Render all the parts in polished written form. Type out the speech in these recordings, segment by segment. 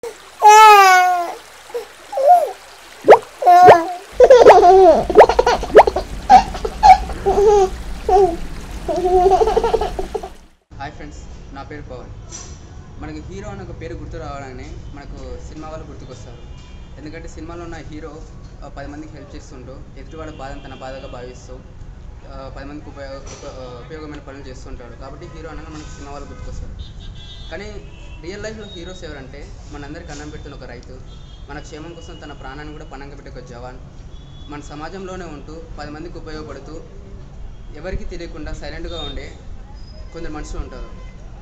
Hi friends, నా పేరు పవన్. మనకి హీరో అనే ఒక పేరు గుర్తు రావడానే మనకు సినిమా వాళ్ళు గుర్తుకొస్తారు. ఎందుకంటే సినిమాలో ఉన్న హీరో 10 మందికి హెల్ప్ చేస్తుంటూ ఎదుటివాడి బాధను తన బాధగా భావిస్తూ 10 మందికి ఉపయోగమైన పనులు చేస్తుంటాడు. కాబట్టి హీరో అనగా మనకి సినిమా వాళ్ళు గుర్తుకొస్తారు. కానీ రియల్ లైఫ్లో హీరోస్ ఎవరంటే మనందరికీ అన్నం పెడుతున్న ఒక రైతు, మన క్షేమం కోసం తన ప్రాణాన్ని కూడా పణంగా పెట్టే ఒక జవాన్, మన సమాజంలోనే ఉంటూ 10 మందికి ఉపయోగపడుతూ ఎవరికి తెలియకుండా సైలెంట్గా ఉండే కొందరు మనుషులు ఉంటారు.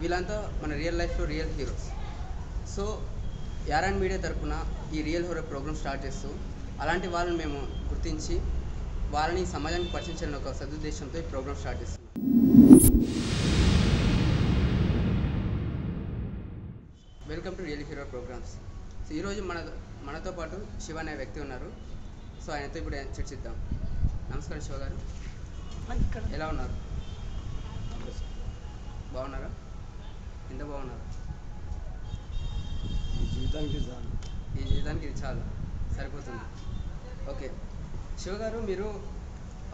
వీళ్ళంతా మన రియల్ లైఫ్లో రియల్ హీరోస్. సో యారాన్ మీడియా తరఫున ఈ రియల్ హీరో ప్రోగ్రామ్ స్టార్ట్ చేస్తూ అలాంటి వాళ్ళని మేము గుర్తించి వాళ్ళని సమాజానికి పరిచయం చేయాలని ఒక సదుద్దేశంతో ఈ ప్రోగ్రామ్ స్టార్ట్ చేస్తున్నాం. Welcome to real hero programmes. So ఈరోజు మనతో పాటు శివ అనే వ్యక్తి ఉన్నారు. సో ఆయనతో ఇప్పుడు చర్చిద్దాం. నమస్కారం శివ గారు, ఎలా ఉన్నారు? బాగున్నారా? ఎంత బాగున్నారు? ఈ జీవితానికి ఇది చాలు, సరిపోతుంది. ఓకే శివ గారు, మీరు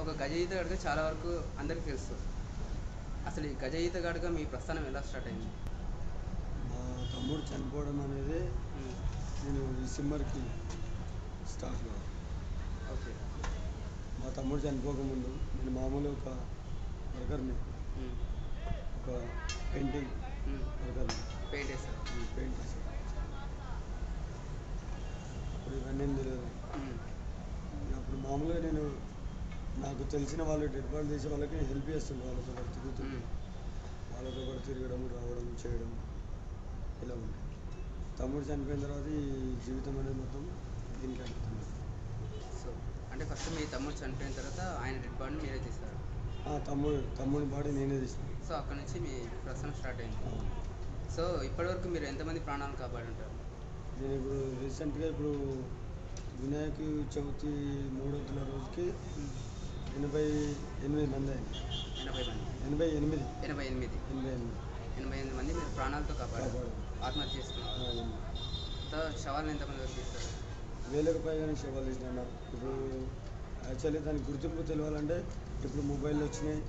ఒక గజ ఈతగాడిగా చాలా వరకు అందరికీ తెలుసు. అసలు ఈ గజ ఈతగాడిగా మీ ప్రస్థానం ఎలా స్టార్ట్ అయింది? మా తమ్ముడు చనిపోవడం అనేది నేను డిసెంబర్కి స్టార్ట్ కాదు. ఓకే. మా తమ్ముడు చనిపోకముందు నేను మామూలు ఒక వర్కర్ని, ఒక పెయింటింగ్ వర్కర్ని, పెయింట్ వేస్తారు. పెయింట్ చేశాను. అప్పుడు ఇవన్నీ తెలియదు. అప్పుడు మామూలుగా నేను నాకు తెలిసిన వాళ్ళు డెడ్ బాడీ చేసే వాళ్ళకి నేను హెల్ప్ చేస్తుండే. వాళ్ళతో పాటు తిరుగుతుంది, వాళ్ళతో పాటు తిరగడం, రావడం, చేయడం ఇలా ఉంది. తమ్ముడు చనిపోయిన తర్వాత ఈ జీవితం అనేది మొత్తం దీనికి అంటున్నాను. సో అంటే ఫస్ట్ మీ తమ్ముడు చనిపోయిన తర్వాత ఆయన డెడ్ బాడీని మీరే తీస్తారు? తమ్ముడి బాడీ నేనే తీసాను. సో అక్కడ నుంచి మీ ప్రస్థానం స్టార్ట్ అయింది. సో ఇప్పటివరకు మీరు ఎంతమంది ప్రాణాలను కాపాడి ఉంటారు? నేను ఇప్పుడు రీసెంట్గా వినాయక చవితి 3వ రోజుకి 88 మంది అయింది. 88 మంది మీరు ప్రాణాలతో కాపాడారు, ఆత్మహత్య చేసుకున్నారు. శవాలను ఎంతమంది వరకు తీస్తారు? 1000కు పైగానే శవాలు తీసినాను. ఇప్పుడు యాక్చువల్లీ దానికి గుర్తింపు తెలియాలంటే ఇప్పుడు మొబైల్లో వచ్చినాయి,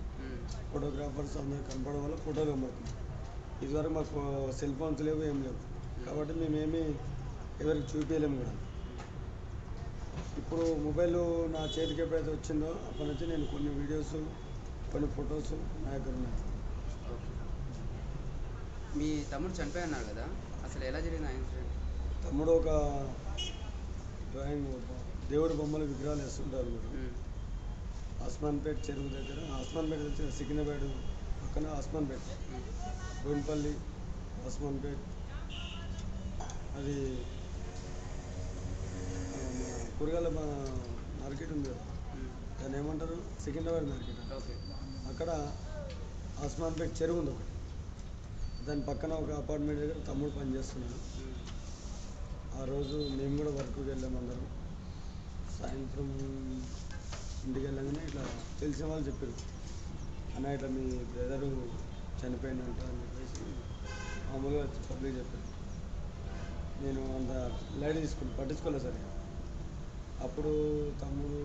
ఫోటోగ్రాఫర్స్ అందరూ కనపడడం వల్ల ఫోటోలు కనబడుతుంది. ఇదివరకు మాకు సెల్ ఫోన్స్ లేవు, ఏం లేవు. కాబట్టి మేమేమి ఎవరికి చూపించలేము కూడా. ఇప్పుడు మొబైల్ నా చేతికి ఎప్పుడైతే వచ్చిందో అప్పటి నుంచి నేను కొన్ని వీడియోస్, కొన్ని ఫొటోస్ నా దగ్గర ఉన్నాయి. మీ తమ్ముడు చనిపోయి అన్నారు కదా, అసలు ఎలా జరిగింది ఆ ఇన్సిడెంట్? తమ్ముడు ఒక డ్రాయింగ్ దేవుడి బొమ్మలు విగ్రహాలు వేస్తుంటారు మీరు. ఆస్మాన్పేట్ చెరువు దగ్గర, ఆస్మాన్పేట వచ్చిన సికింద్రాబాద్ పక్కన ఆస్మాన్పేట్, బోయినపల్లి, ఆస్మాన్పేట్, అది కూరగాయల మార్కెట్ ఉంది కదా, దాన్ని ఏమంటారు, సికింద్రాబాద్ మార్కెట్. ఓకే. అక్కడ ఆస్మాన్పేట్ చెరువు ఉంది ఒకటి, దాని పక్కన ఒక అపార్ట్మెంట్ దగ్గర తమ్ముడు పనిచేస్తున్నాడు. ఆ రోజు మేము కూడా వర్క్కి వెళ్ళాము అందరం. సాయంత్రం ఇంటికి వెళ్ళగానే ఇట్లా తెలిసిన వాళ్ళు చెప్పారు, అన్న ఇట్లా మీ బ్రదరు చనిపోయిందంట అని చెప్పేసి మామూలుగా పబ్లిక్ చెప్పారు. నేను అంత లైట్ తీసుకుని పట్టించుకోలేదు సరిగ్గా. అప్పుడు తమ్ముడు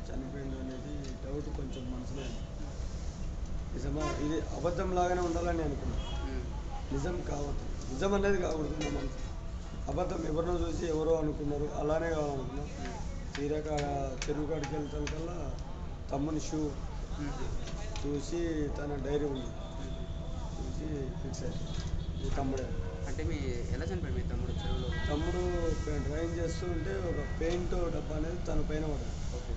చనిపోయింది అనేది డౌట్ కొంచెం మనసులో. నిజమా, ఇది అబద్ధం లాగానే ఉండాలని అనుకున్నాను. నిజం అనేది కాకూడదు. నా మనసు అబద్ధం ఎవరినో చూసి ఎవరో అనుకున్నారు, అలానే కావాలనుకున్నాం. తీరాక చెరువు కాడికి వెళ్తాం కల్లా తమ్ముని షూ చూసి తన డైరీ ఉంది చూసి ఫిక్స్ అయ్యి ఈ తమ్ముడే. అంటే ఎలా చనిపోయాడు మీ తమ్ముడు చెరువులో? తమ్ముడు డ్రాయింగ్ చేస్తూ ఉంటే ఒక పెయింట్ డబ్బా అనేది తన పైన పడింది. ఓకే.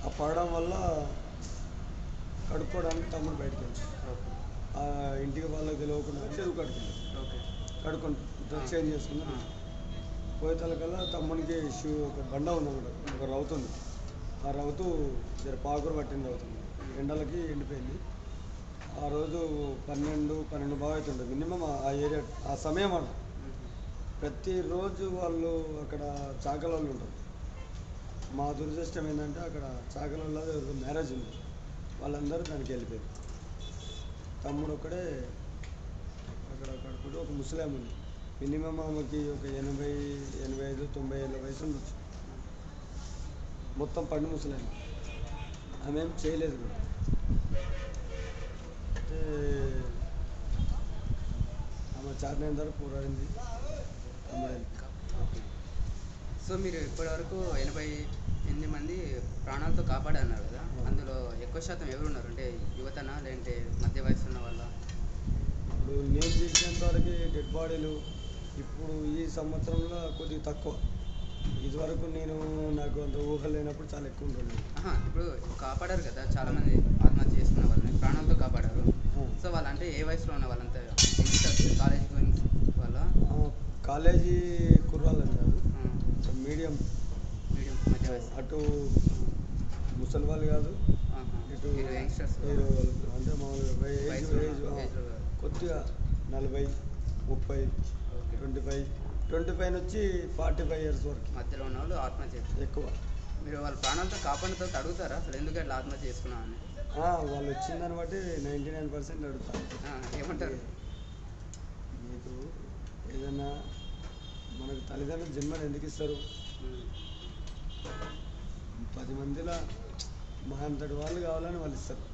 ఆ పడడం వల్ల కడుక్కోవడానికి తమ్ముడు బయటకు వెళ్ళాడు. ఆ ఇంటికి వాళ్ళకి తెలియకుండా చెరువు కడుక్కున్నాడు. ఓకే. కడుక్కొని డ్రెస్ చేంజ్ చేసుకున్నాం. పోయేతలకల్లా తమ్మునికి షూ ఒక బండ ఉందన్నమాట, ఒక రౌతుంది. ఆ రౌతు జర పాకురు పట్టింది, అవుతుంది. ఎండలకి ఎండిపోయింది. ఆ రోజు 12 బాగా అవుతుండే మినిమం ఆ ఏరియా, ఆ సమయం అన్న. ప్రతిరోజు వాళ్ళు అక్కడ చాకల వాళ్ళు ఉంటారు. మా దురదృష్టం ఏంటంటే అక్కడ చాకల వాళ్ళ మ్యారేజ్ ఉంది, వాళ్ళందరూ దానికి వెళ్ళిపోయారు. తమ్ముడు ఒక్కడే అక్కడ కడుపులో ఒక ముసలాం ఉంది, మినిమం ఆమెకి ఒక 80, 85, 90 ఏళ్ళ వయసు ఉండొచ్చు. మొత్తం పండు ముసలాయన. ఆమె ఏం చేయలేదు కూడా. అంటే ఆమె చాటినంత వరకు పోరాడింది. అమ్మాయి ఓకే. సో మీరు ఇప్పటివరకు 88 మంది ప్రాణాలతో కాపాడన్నారు కదా, అందులో ఎక్కువ శాతం ఎవరు ఉన్నారు? అంటే యువతనా, లేదంటే మధ్య వయసు ఉన్న వాళ్ళ? ఇప్పుడు నేను చేసినంత వరకు డెడ్ బాడీలు ఇప్పుడు ఈ సంవత్సరంలో కొద్దిగా తక్కువ. ఇదివరకు నాకు అంత ఊహ లేనప్పుడు చాలా ఎక్కువ ఉంటుంది. ఇప్పుడు కాపాడారు కదా చాలామంది ఆత్మహత్య చేసుకున్న వాళ్ళని, ప్రాణాలతో కాపాడారు. సో వాళ్ళంటే ఏ వయసులో ఉన్న వాళ్ళంతా? కాలేజ్ గోయింగ్ వాళ్ళ? కాలేజీ కుర్రాళ్ళని కాదు, మీడియం మీడియం మధ్య వయసు. అటు ముసలి వాళ్ళు కాదు, ఇటు యంగ్స్టర్స్. హీరో వాళ్ళు అంటే మామూలుగా ఏజ్ కొద్దిగా 40, 30, 25 నుంచి 45 ఇయర్స్ వరకు మధ్యలో ఉన్న వాళ్ళు ఆత్మహత్య ఎక్కువ. మీరు వాళ్ళ ప్రాణాలతో కాపాడుతో అడుగుతారా అసలు ఎందుకు అట్లా ఆత్మహత్య చేసుకున్నావు అని? వాళ్ళు వచ్చిన దాన్ని బట్టి 99% అడుగుతారు. ఏమంటారు? మీకు ఏదైనా మనకు తల్లిదండ్రులు జన్మను ఎందుకు ఇస్తారు? 10 మందిలో మా అంతటి వాళ్ళు కావాలని వాళ్ళు ఇస్తారు.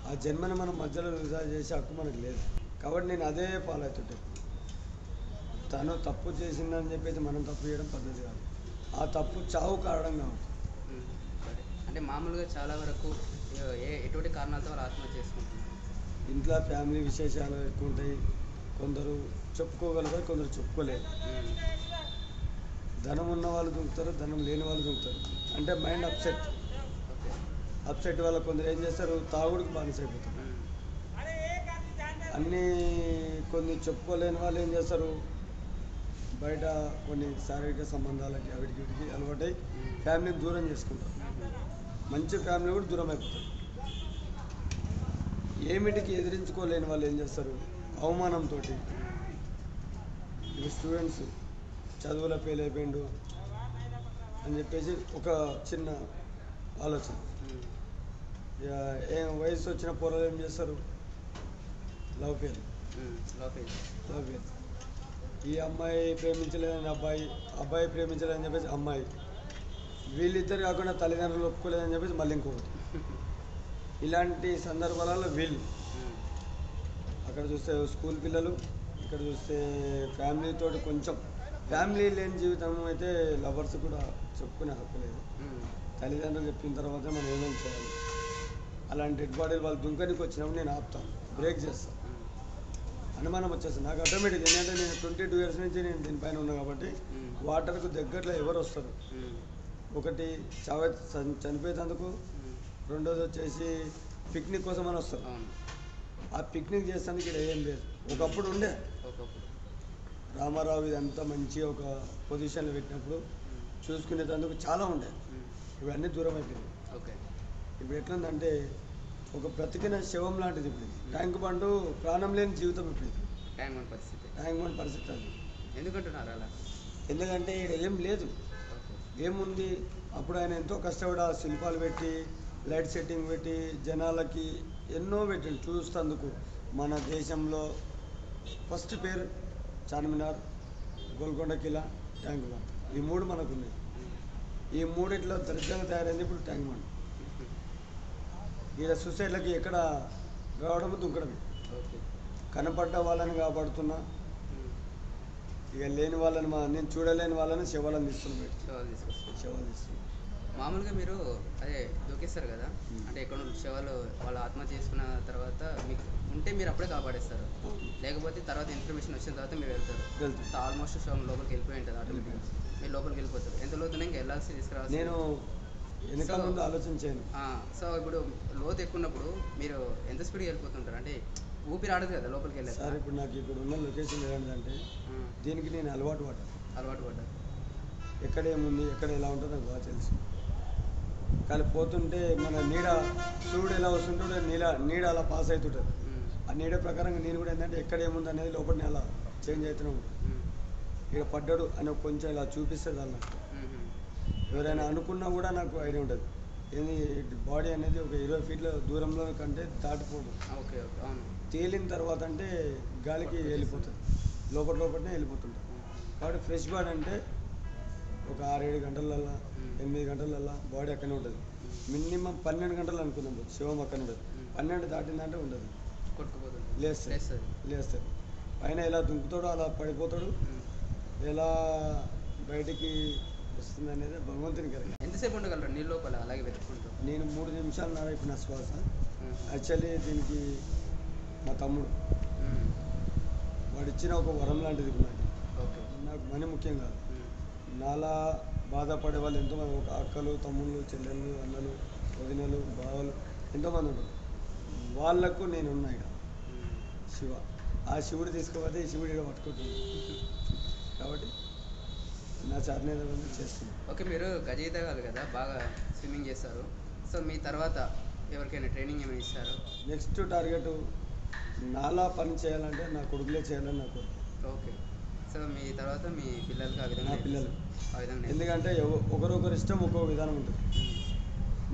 ఆ జన్మని మనం మధ్యలో వృధా చేసే హక్కు మనకు లేదు. కాబట్టి నేను అదే ఫాలో అవుతుంటాను. తను తప్పు చేసిందని చెప్పేసి మనం తప్పు చేయడం పద్ధతి కాదు. ఆ తప్పు చావు కారణం కావచ్చు. అంటే మామూలుగా చాలా వరకు ఎటువంటి కారణాలతో వాళ్ళు ఆత్మహత్య చేసుకుంటున్నారు? ఇంట్లో ఫ్యామిలీ విశేషాలు ఎక్కువ ఉంటాయి. కొందరు చెప్పుకోగలుగుతారు, కొందరు చెప్పుకోలేరు. ధనం ఉన్న వాళ్ళు దొరుకుతారు, ధనం లేని వాళ్ళు దొరుకుతారు. అంటే మైండ్ అప్సెట్ వల్ల కొందరు ఏం చేస్తారు, తాగుడికి బానిస అయిపోతారు. కొన్ని చెప్పుకోలేని వాళ్ళు ఏం చేస్తారు, బయట కొన్ని శారీరక సంబంధాలకి వీటికి అలవాటై ఫ్యామిలీని దూరం చేసుకుంటారు. మంచి ఫ్యామిలీ కూడా దూరం అయిపోతారు. ఏమిటికి ఎదిరించుకోలేని వాళ్ళు ఏం చేస్తారు, అవమానంతో. ఇప్పుడు స్టూడెంట్స్ చదువులో ఫెయిల్ అయిపోయిండు అని చెప్పేసి ఒక చిన్న ఆలోచన. ఏం వయసు వచ్చిన పోరాలు ఏం చేస్తారు, లవ్ ఫెయిల్. ఈ అమ్మాయి ప్రేమించలేదని అబ్బాయి ప్రేమించలేదని చెప్పేసి అమ్మాయి, వీళ్ళిద్దరు కాకుండా తల్లిదండ్రులు ఒప్పుకోలేదని చెప్పేసి మళ్ళీ ఇంకొకటి. ఇలాంటి సందర్భాలలో వీళ్ళు అక్కడ చూస్తే స్కూల్ పిల్లలు, ఇక్కడ చూస్తే ఫ్యామిలీతో కొంచెం ఫ్యామిలీ లేని జీవితం అయితే లవర్స్ కూడా చెప్పుకునే హక్కు లేదు. తల్లిదండ్రులు చెప్పిన తర్వాత మనం ఏమేమి చేయాలి. అలాంటి డెడ్ బాడీలు వాళ్ళు దుంకనికి వచ్చినప్పుడు నేను ఆపుతాను, బ్రేక్ చేస్తాను. అనుమానం వచ్చేస్తుంది నాకు ఆటోమేటిక్. ఎందుకంటే నేను 22 ఇయర్స్ నుంచి నేను దీనిపైన ఉన్నా కాబట్టి వాటర్కు దగ్గరలో ఎవరు వస్తారు. ఒకటి చనిపోయేందుకు, రెండోది వచ్చేసి పిక్నిక్ కోసం అని వస్తారు. ఆ పిక్నిక్ చేస్తానికి ఇక్కడ ఏం లేదు. ఒకప్పుడు ఉండే, రామారావు ఇదంతా మంచి ఒక పొజిషన్లో పెట్టినప్పుడు చూసుకునేందుకు చాలా ఉండే. ఇవన్నీ దూరం అయిపోయింది. ఇప్పుడు ఎట్లుందంటే ఒక బ్రతికిన శవం లాంటిది. ఇప్పుడు ట్యాంక్ బండు ప్రాణం లేని జీవితం. ఇప్పుడు ట్యాంక్ బండ్ పరిస్థితి అది. ఎందుకంటున్నారు అలా? ఎందుకంటే ఇక్కడ ఏం లేదు, ఏముంది. అప్పుడు ఆయన ఎంతో కష్టపడి ఆ శిల్పాలు పెట్టి, లైట్ సెట్టింగ్ పెట్టి, జనాలకి ఎన్నో పెట్టిండు చూస్తేందుకు. మన దేశంలో ఫస్ట్ పేరు చార్మినార్, గోల్కొండ కిలా, ట్యాంక్ బండ్. ఈ 3 మనకు ఉన్నాయి. ఈ 3 ఇట్లా దరిద్రంగా తయారైంది ఇప్పుడు ట్యాంక్ బండ్. ఈడ సూసైడ్లకి ఎక్కడ రావడము దుంకడమే. కనపడ్డ వాళ్ళని కాపాడుతున్నా, ఇక లేని వాళ్ళని నేను చూడలేని వాళ్ళని శవాలను తీస్తున్నాను. మామూలుగా మీరు అదే దూకేస్తారు కదా, అంటే ఎక్కడ శవాలు వాళ్ళు ఆత్మహత్య చేసుకున్న తర్వాత మీకు ఉంటే మీరు అప్పుడే కాపాడేస్తారు, లేకపోతే తర్వాత ఇన్ఫర్మేషన్ వచ్చిన తర్వాత మీరు వెళ్తారు. ఆల్మోస్ట్ శవం లోపలికి వెళ్ళిపోయి ఉంటుంది ఆటోమేటిక్గా. మీరు లోపలికి వెళ్ళిపోతారు. ఎంత లోతున ఇంకా వెళ్ళాల్సి తీసుకురావాలి. నేను వెనక ముందు ఆలోచించాను. సో ఇప్పుడు లోతు ఎక్కువ ఉన్నప్పుడు మీరు ఎంత స్పీడ్గా వెళ్ళిపోతుంటారు? అంటే ఊపిరి ఆడదు కదా లోపలికి వెళ్ళారు. సార్ ఇప్పుడు నాకు ఇప్పుడు ఉన్న లొకేషన్ ఏంటంటే దీనికి నేను అలవాటు పడ్డా. ఎక్కడ ఏముంది, ఎక్కడ ఎలా ఉంటుందో నాకు బాగా తెలుసు. కానీ పోతుంటే మన నీడ సూర్యుడు ఎలా వస్తుంటే నీడ అలా పాస్ అవుతుంటుంది. ఆ నీడ ప్రకారంగా నేను కూడా ఏంటంటే ఎక్కడ ఏముంది అనేది లోపల అలా చేంజ్ అవుతూనే ఉంటుంది. ఇక పడ్డాడు అని కొంచెం ఇలా చూపిస్తే దాన్ని నాకు ఎవరైనా అనుకున్నా కూడా నాకు ఐడియా ఉంటుంది. ఏంది బాడీ అనేది ఒక 20 ఫీట్ల దూరంలో కంటే దాటిపోదు. తేలిన తర్వాత అంటే గాలికి వెళ్ళిపోతుంది. లోపలనే వెళ్ళిపోతుంటారు. కాబట్టి ఫ్రెష్ బాడీ అంటే ఒక 6-7 గంటలల్లా 8 గంటలల్లా బాడీ అక్కడనే ఉంటుంది. మినిమం 12 గంటలు అనుకుందాం, శివం అక్కడ ఉంటుంది. 12 దాటిందంటే ఉండదు, కొట్టుకుపోతుంది. లేస్తుంది. పైన ఎలా దుంకుతాడో అలా పడిపోతాడు, ఎలా బయటికి వస్తుంది అనేది భగవంతునికి ఎరక. ఎంతసేపు ఉండగలరు నీళ్ళ లోపల అలాగే వెతుక్కుంటూ? నేను 3 నిమిషాలు అయిపోయిన శ్వాస. యాక్చువల్లీ దీనికి మా తమ్ముడు వాడు ఇచ్చిన ఒక వరం లాంటిది నాకు. ఓకే. నాకు మనీ ముఖ్యం కాదు. నాలా బాధపడే వాళ్ళు ఎంతోమంది, ఒక అక్కలు, తమ్ముళ్ళు, చెల్లెళ్ళు, అన్నలు, వదినలు, బావలు ఎంతోమంది ఉంటారు. వాళ్ళకు నేను ఉన్నా ఇక్కడ శివ. ఆ శివుడు తీసుకోకపోతే ఈ శివుడు ఇక్కడ పట్టుకుంటుంది. కాబట్టి నా చార్నేదో చేస్తున్నాను. ఓకే, మీరు గజ ఈతగాళ్ళు కదా, బాగా స్విమ్మింగ్ చేస్తారు. సో మీ తర్వాత ఎవరికైనా ట్రైనింగ్ ఏమైనా ఇస్తారు? నెక్స్ట్ టార్గెట్ నాలా పని చేయాలంటే నా కొడుకులే చేయాలని నాకు. ఓకే. సో మీ తర్వాత మీ పిల్లలకి ఆ విధంగా నా పిల్లలు ఆ విధంగా ఎందుకంటే ఒకరొకరు ఇష్టం ఒక్కొక్క విధానం ఉంటుంది.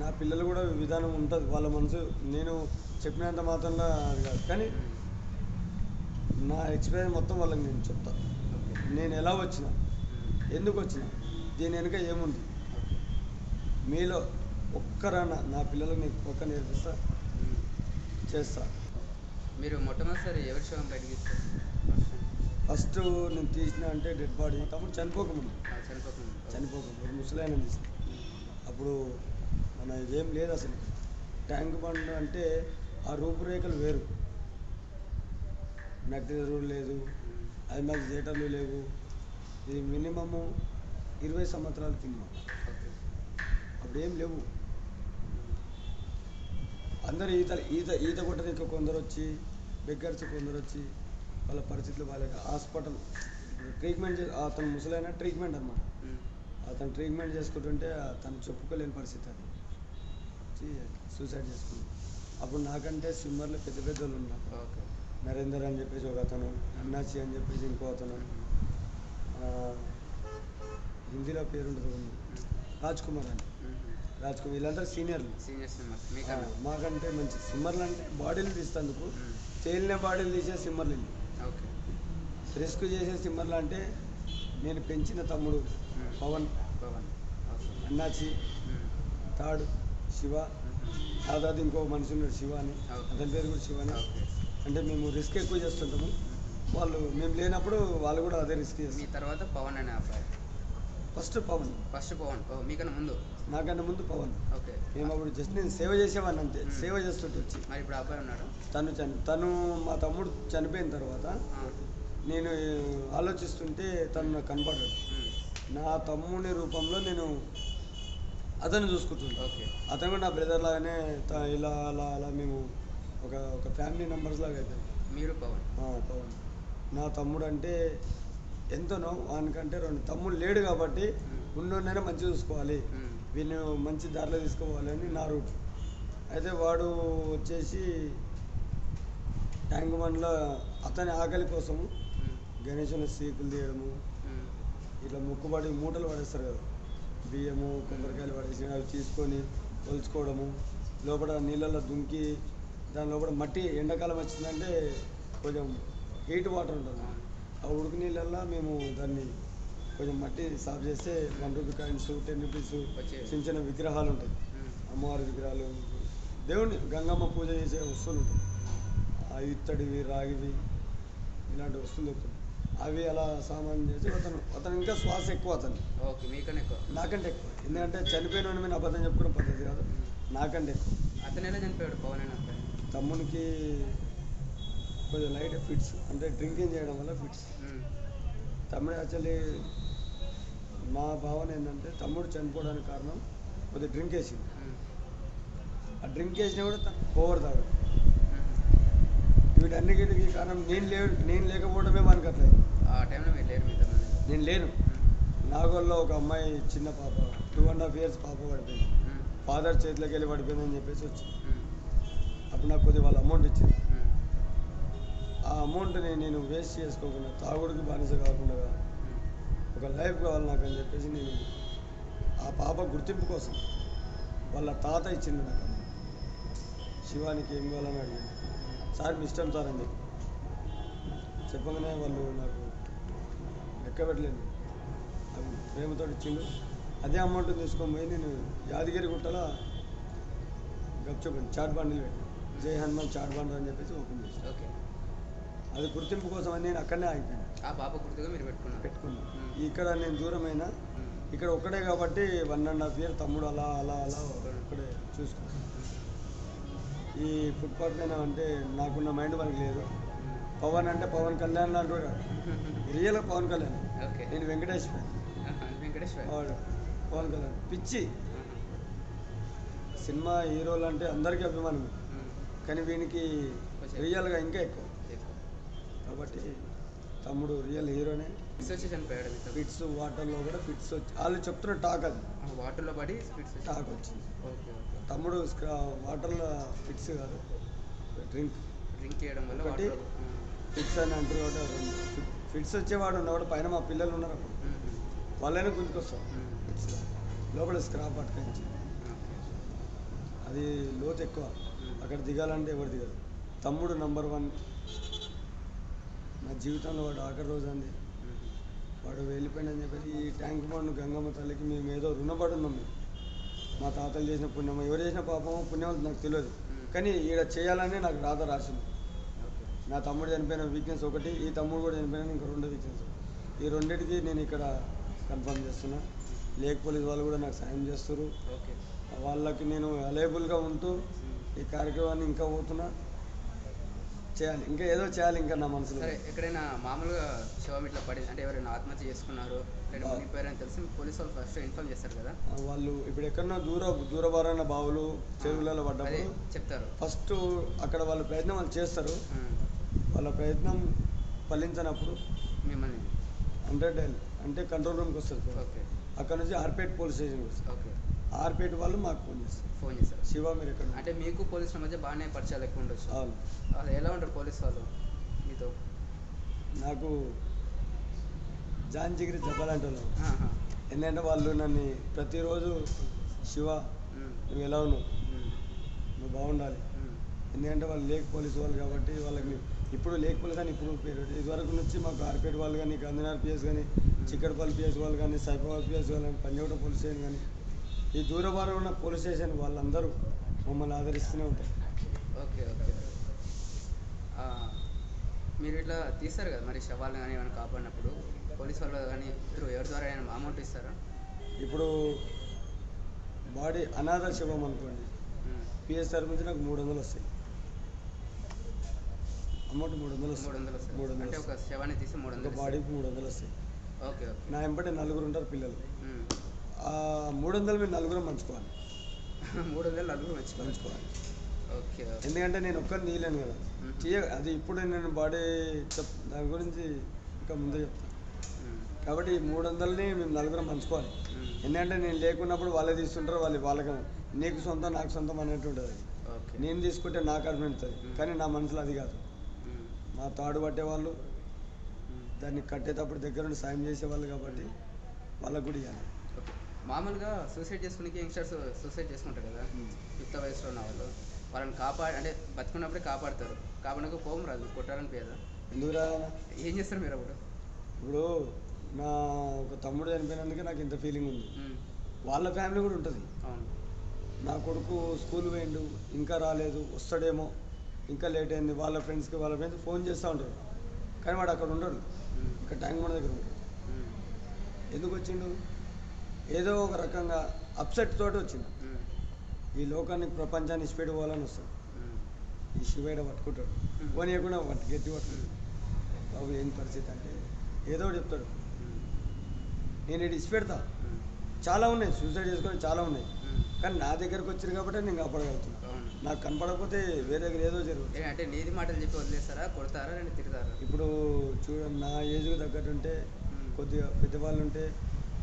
నా పిల్లలు కూడా విధానం ఉంటుంది, వాళ్ళ మనసు నేను చెప్పినంత మాత్రంలో అది కాదు. కానీ నా ఎక్స్పీరియన్స్ మొత్తం వాళ్ళకి నేను చెప్తాను. నేను ఎలా వచ్చినా, ఎందుకు వచ్చినా, దీని వెనుక ఏముంది. మీలో ఒక్కరన్నా నా పిల్లలకు నేను ఒక్క నేర్పిస్తా, చేస్తా. మీరు మొట్టమొదటిసారి ఎవరి శవం బయటకి ఇస్తారు? ఫస్ట్ నేను తీసిన అంటే డెడ్ బాడీ తమ్ముడు చనిపోకముందు ఒక ముసలాయన తీసిన. అప్పుడు మన ఏం లేదు అసలు. ట్యాంక్ బండ్ అంటే ఆ రూపురేఖలు వేరు. నట్టి లేదు, ఐమాక్స్ థియేటర్లు లేవు. ఇది మినిమము 20 సంవత్సరాల కింద. అప్పుడు ఏం లేవు. అందరు ఈత కొట్టడానికి కొందరు వచ్చి, బెగ్గర్స్ కొందరు వచ్చి, వాళ్ళ పరిస్థితులు బాగాలేక హాస్పిటల్ ట్రీట్మెంట్ అతను ముసలైన ట్రీట్మెంట్ అన్నమాట. అతను ట్రీట్మెంట్ చేసుకుంటుంటే తను చెప్పుకోలేని పరిస్థితి, అది వచ్చి సూసైడ్ చేసుకున్నాడు. అప్పుడు నాకంటే స్విమ్మర్లు పెద్ద వాళ్ళు ఉన్నారు. నరేందర్ అని చెప్పేసి ఒక అతను, అన్నాచి అని చెప్పేసి ఇంకో అతను, హిందీలో పేరు ఉంటుంది రాజ్ కుమార్ అని. వీళ్ళందరూ సీనియర్స్. మాకంటే మంచి స్విమ్మర్లు అంటే బాడీలు తీస్తందుకు, తేలిన బాడీలు తీసే స్విమ్మర్లు. రెస్క్యూ చేసే స్విమ్మర్లు అంటే నేను పెంచిన తమ్ముడు పవన్, అన్నాచి, తాడు, శివ, దాదాపు ఇంకో మనిషి ఉన్నాడు శివ అని, అతని పేరు కూడా శివ అని. అంటే మేము రిస్క్ ఎక్కువ చేస్తుంటాము. వాళ్ళు మేము లేనప్పుడు వాళ్ళు కూడా అదే రిస్క్ చేస్తారు. మీ తర్వాత పవన్ అనే అబ్బాయి? ఫస్ట్ పవన్. మీకన్నా ముందు? నాకన్నా ముందు పవన్. ఓకే. మేము అప్పుడు జస్ట్ నేను సేవ చేసేవాడిని అంతే, సేవ చేస్తుంటే వచ్చి. మరి ఇప్పుడు అబ్బాయి ఉన్నాడు? తను మా తమ్ముడు చనిపోయిన తర్వాత నేను ఆలోచిస్తుంటే తను నాకు కనపడ్డాడు. నా తమ్ముని రూపంలో నేను అతను చూసుకుంటున్నాను. ఓకే. అతను కూడా నా బ్రదర్ లాగానే ఇలా అలా మేము ఒక ఫ్యామిలీ మెంబర్స్ లాగా అయిపోయాం. మీరు పవన్? పవన్ నా తమ్ముడు అంటే ఎంతనో. వానికంటే 2 తమ్ముడు లేడు కాబట్టి ఉన్నోడైనా మంచిగా చూసుకోవాలి, వీళ్ళు మంచి దారిలో తీసుకోవాలని నా రూట్. అయితే వాడు వచ్చేసి ట్యాంక్ బండ్లో అతని ఆకలి కోసము గణేశుని సీకులు తీయడము, ఇట్లా మొక్కుబడి మూటలు పడేస్తారు కదా, బియ్యము కొబ్బరికాయలు పడేసి అవి తీసుకొని కొలుచుకోవడము, లోపల నీళ్ళల్లో దుంకి దాని లోపల మట్టి. ఎండాకాలం వచ్చిందంటే కొంచెం హీట్ వాటర్ ఉంటుంది, ఆ ఉడుకు నీళ్ళల్లో మేము దాన్ని కొంచెం మట్టి సాఫ్ చేస్తే 1 రూపీ కాయిన్స్, 10 రూపీస్ చిన్న చిన్న విగ్రహాలు ఉంటాయి, అమ్మవారి విగ్రహాలు, దేవుని గంగమ్మ పూజ చేసే వస్తువులు ఉంటాయి, ఇత్తడివి, రాగివి, ఇలాంటి వస్తువులు దొరుకుతాయి. అవి అలా సామాన్ చేసి అతను ఇంకా శ్వాస ఎక్కువ అతను. ఓకే. మీకన్నా ఎక్కువ? నాకంటే ఎక్కువ. ఎందుకంటే చనిపోయిన మీద అబద్ధం చెప్పుకునే పద్ధతి కాదు, నాకంటే ఎక్కువ. అతను ఎలా చనిపోయాడు పవన్ అనే అబ్బాయి? తమ్మునికి కొంచెం లైట్ ఫిట్స్, అంటే డ్రింకింగ్ చేయడం వల్ల ఫిట్స్. తమ్ముడు యాక్చువల్లీ మా భావన ఏంటంటే తమ్ముడు చనిపోవడానికి కారణం కొద్దిగా డ్రింక్ వేసింది. ఆ డ్రింక్ వేసినా కూడా ఓవర్ తాగడు. వీటన్నిటికీ కారణం నేను లేకపోవడమే మనకు అట్లేదు. ఆ టైంలో మీరు లేరు? నేను లేను. నాగోల్లో ఒక అమ్మాయి చిన్న పాప 2.5 years పాప పడిపోయింది, ఫాదర్ చేతిలోకి వెళ్ళి పడిపోయిందని చెప్పేసి వచ్చింది. అప్పుడు నాకు కొద్దిగా వాళ్ళ అమౌంట్ ఇచ్చింది. ఆ అమౌంట్ని నేను వేస్ట్ చేసుకోకుండా, తాగుడికి బానిస కాకుండా ఒక లైఫ్ కావాలి నాకు అని చెప్పేసి నేను ఆ పాప గుర్తింపు కోసం వాళ్ళ తాత ఇచ్చింది నాకు. శివానికి ఏం కావాలని అడిగాను. సార్ మీ ఇష్టం సార్ అని చెప్పి చెప్పగానే వాళ్ళు నాకు లెక్క పెట్టలేను. అవి ప్రేమతో ఇచ్చిండు. అదే అమౌంట్ తీసుకొని పోయి నేను యాదగిరి గుట్టలో గప్చుప్ చాట్ బండిల్ పెట్టాను. జై హనుమాన్ చాట్ బండ్ అని చెప్పేసి ఓపెన్ చేశాను. ఓకే. అది గుర్తింపు కోసం అని నేను అక్కడనే ఆగిపోయాను. ఆ పాప గుర్తుగా మీరు పెట్టుకున్నారు. పెట్టుకున్నాను. మ్మ్. ఇక్కడ నేను దూరమైనా మ్మ్. ఇక్కడ ఒక్కడే కాబట్టి 1.5 year తమ్ముడు అలా అలా అలా ఒక్కడే చూసుకున్నాను. ఈ ఫుట్పాత్ పైన అంటే నాకున్న మైండ్ మనకి లేదు. పవన్ అంటే పవన్ కళ్యాణ్ లాంటి వాడు కాదు. రియల్ పవన్ కళ్యాణ్. ఓకే. నేను వెంకటేష్ ఫ్యాన్. వెంకటేశ్వర. వాడు పవన్ కళ్యాణ్ పిచ్చి. ఆహా. సినిమా హీరోలు అంటే అందరికీ అభిమానం, కానీ వీనికి రియల్గా ఇంకా ఎక్కువ. ఎక్కువ. కాబట్టి తమ్ముడు రియల్ హీరోనే. ఫిట్స్ వచ్చి చనిపోయాడు మీకు? ఫిట్స్ వాటర్లో కూడా ఫిట్స్ వచ్చి వాళ్ళు చెప్తున్న టాక్ అది వాటర్లో పడి ఫిట్స్ వచ్చి. టాక్ వచ్చింది. Okay okay. తమ్ముడు వాటర్లో ఫిట్స్ కాదు, డ్రింక్ డ్రింక్ చేయడం వల్ల ఒకటి వాటర్. ఫిట్స్ అని అంటారు కాబట్టి ఫిట్స్ వచ్చేవాడు ఉన్నవాడు పైన మా పిల్లలు ఉన్నారు అప్పుడు వాళ్ళైనా గుంజుకొస్తాం. ఫిట్స్ లోపల స్క్రాప్ పట్టుకొని అది లోతు ఎక్కువ, అక్కడ దిగాలంటే ఎవరు దిగదు. తమ్ముడు నంబర్ 1 నా జీవితంలో. వాడు ఆఖరి రోజు అంది వాడు వెళ్ళిపోయిందని చెప్పేసి ఈ ట్యాంక్ బండ్ గంగమ్మ తల్లికి మేము ఏదో రుణపడి ఉన్నాం. మేము మా తాతలు చేసిన పుణ్యమో ఎవరు చేసిన పాపమో పుణ్యమో నాకు తెలియదు, కానీ ఈడ చేయాలని నాకు రాత రాసింది. నా తమ్ముడు చనిపోయిన వీక్నెస్ ఒకటి, ఈ తమ్ముడు కూడా చనిపోయిన ఇంకా 2 వీక్నెస్. ఈ రెండింటికి నేను ఇక్కడ కన్ఫర్మ్ చేస్తున్నా. లేక్ పోలీస్ వాళ్ళు కూడా నాకు సాయం చేస్తారు. ఓకే. వాళ్ళకి నేను అవైలబుల్గా ఉంటూ ఈ కార్యక్రమాన్ని ఇంకా పోతున్నా. చేయాలి, ఇంకా ఏదో చేయాలి ఇంకా నా మనసులో. సరే, ఎక్కడైనా మామూలుగా శవం ఇట్లా పడి అంటే ఎవరైనా ఆత్మహత్య చేసుకున్నారు లేదా మునిగిపోయారని తెలిసి పోలీసు వాళ్ళు ఫస్ట్ ఇన్ఫార్మ్ చేస్తారు కదా? వాళ్ళు ఇప్పుడు ఎక్కడన్నా దూరభారమైన బావులు చెరువులలో అదే పడ్డప్పుడు చెప్తారు. ఫస్ట్ అక్కడ వాళ్ళ ప్రయత్నం వాళ్ళు చేస్తారు. వాళ్ళ ప్రయత్నం ఫలించినప్పుడు మిమ్మల్ని. అంటే కంట్రోల్ రూమ్కి వస్తారు. ఓకే. అక్కడ నుంచి ఆర్పేట్ పోలీస్ స్టేషన్కి వస్తారు. ఓకే. ఆర్పేట్ వాళ్ళు మాకు ఫోన్ చేస్తారు. ఫోన్ చేస్తారు. శివ మీరు ఎక్కడ అంటే మీకు పోలీసుల మధ్య బాగానే పరిచయాలు ఎక్కువ ఉండొచ్చు. అవును. వాళ్ళు ఎలా ఉంటారు పోలీసు వాళ్ళు మీతో? నాకు జాంజిగిరి చెప్పాలంటే వాళ్ళు. ఆహా. ఎందుకంటే వాళ్ళు నన్ను ప్రతిరోజు శివ నువ్వు ఎలా ఉన్నావు, నువ్వు బాగుండాలి. ఎందుకంటే వాళ్ళు లేక్ పోలీసు వాళ్ళు కాబట్టి వాళ్ళకి ఇప్పుడు లేక్ పోలీస్ అని ఇప్పుడు పేరు. ఇదివరకు నుంచి మాకు ఆర్పేట్ వాళ్ళు కానీ గంధనార్ పిఎస్ కానీ చిక్కడపల్లి పిఎస్ వాళ్ళు కానీ సైఫాబాద్ పిఎస్ వాళ్ళు కానీ పంజాగుట్ట పోలీస్ స్టేషన్ కానీ ఈ దూరభారం ఉన్న పోలీస్ స్టేషన్ వాళ్ళందరూ మమ్మల్ని ఆదరిస్తూనే ఉంటారు. Okay okay. మీరు ఇట్లా తీస్తారు కదా మరి శవాలను కానీ ఏమైనా కాపాడినప్పుడు పోలీస్ వాళ్ళు కానీ ఎవరి ద్వారా అయినా అమౌంట్ ఇస్తారా? ఇప్పుడు బాడీ అనాథ శవం అనుకోండి, పిఎస్ తరఫు నుంచి నాకు 300 వస్తాయి. అమౌంట్ 300 వస్తాయి. 300 వస్తాయి. 300 అంటే ఒక శవాన్ని తీసి 300 ఒక బాడీకి 300 వస్తాయి. Okay okay. నా వెంబడి 4 ఉంటారు పిల్లలు. ఆ 300 మీరు 4 పంచుకోవాలి. 300 నలుగురు మంచిగా. ఓకే. ఎందుకంటే నేను ఒక్కరిని తీయలేను కదా. అది ఇప్పుడు నేను బాడీ దాని గురించి ఇంకా ముందే చెప్తాను. కాబట్టి ఈ 300ని మేము 4 పంచుకోవాలి. ఎందుకంటే నేను లేకున్నప్పుడు వాళ్ళే తీసుకుంటారు. వాళ్ళకి నీకు సొంతం నాకు సొంతం అన్నట్టు ఉంటుంది. ఓకే. నేను తీసుకుంటే నాకు అర్థమవుతుంది, కానీ నా మనసులో అది కాదు. మా తాడు పట్టేవాళ్ళు దాన్ని కట్టేటప్పుడు దగ్గర నుండి సాయం చేసేవాళ్ళు కాబట్టి వాళ్ళకు కూడా ఇవ్వాలి. ఓకే. మామూలుగా సూసైడ్ చేసుకునే యంగ్స్టర్స్ సూసైడ్ చేసుకుంటారు కదా, యుక్త వయసులో ఉన్న వాళ్ళు. వాళ్ళని అంటే బతుకున్నప్పుడే కాపాడుతారు. కాపాడక కోపం రాదు, కొట్టాలనిపించదా? ఎందుకు రా ఏం చేస్తారు మీరు అప్పుడు? ఇప్పుడు నా ఒక తమ్ముడు చనిపోయినందుకే నాకు ఇంత ఫీలింగ్ ఉంది. వాళ్ళ ఫ్యామిలీ కూడా ఉంటుంది. అవును. నా కొడుకు స్కూల్ పోయిండు ఇంకా రాలేదు, వస్తాడేమో ఇంకా లేట్ అయింది. వాళ్ళ ఫ్రెండ్స్ ఫోన్ చేస్తూ ఉంటారు, కానీ వాడు అక్కడ ఉండడు. ఇక్కడ ట్యాంక్ బండ్ దగ్గర ఉంటాడు. ఎందుకు వచ్చిండు? ఏదో ఒక రకంగా అప్సెట్ తోటి వచ్చిండు. ఈ లోకానికి ప్రపంచాన్ని ఇచ్చిపెట్టి పోవాలని వస్తాడు. ఈ శివయ్య పట్టుకుంటాడు, పోనీయకుండా గట్టి పట్టుకుంటాడు. బాబు ఏం పరిస్థితి అంటే ఏదో ఒకటి చెప్తాడు, నేను ఇటు ఇచ్చిపెడతా. చాలా ఉన్నాయి, సూసైడ్ చేసుకొని చాలా ఉన్నాయి, కానీ నా దగ్గరకు వచ్చారు కాబట్టి నేను కాపాడగలుగుతున్నాను. నాకు కనపడకపోతే వేరే దగ్గర ఏదో జరుగుతుంది. అంటే నీది మాటలు చెప్పి వదిలేస్తారా, కొడతారా, నేను తిడతారా? ఇప్పుడు చూడండి, నా ఏజ్కి తగ్గట్టు ఉంటే కొద్దిగా పెద్దవాళ్ళు ఉంటే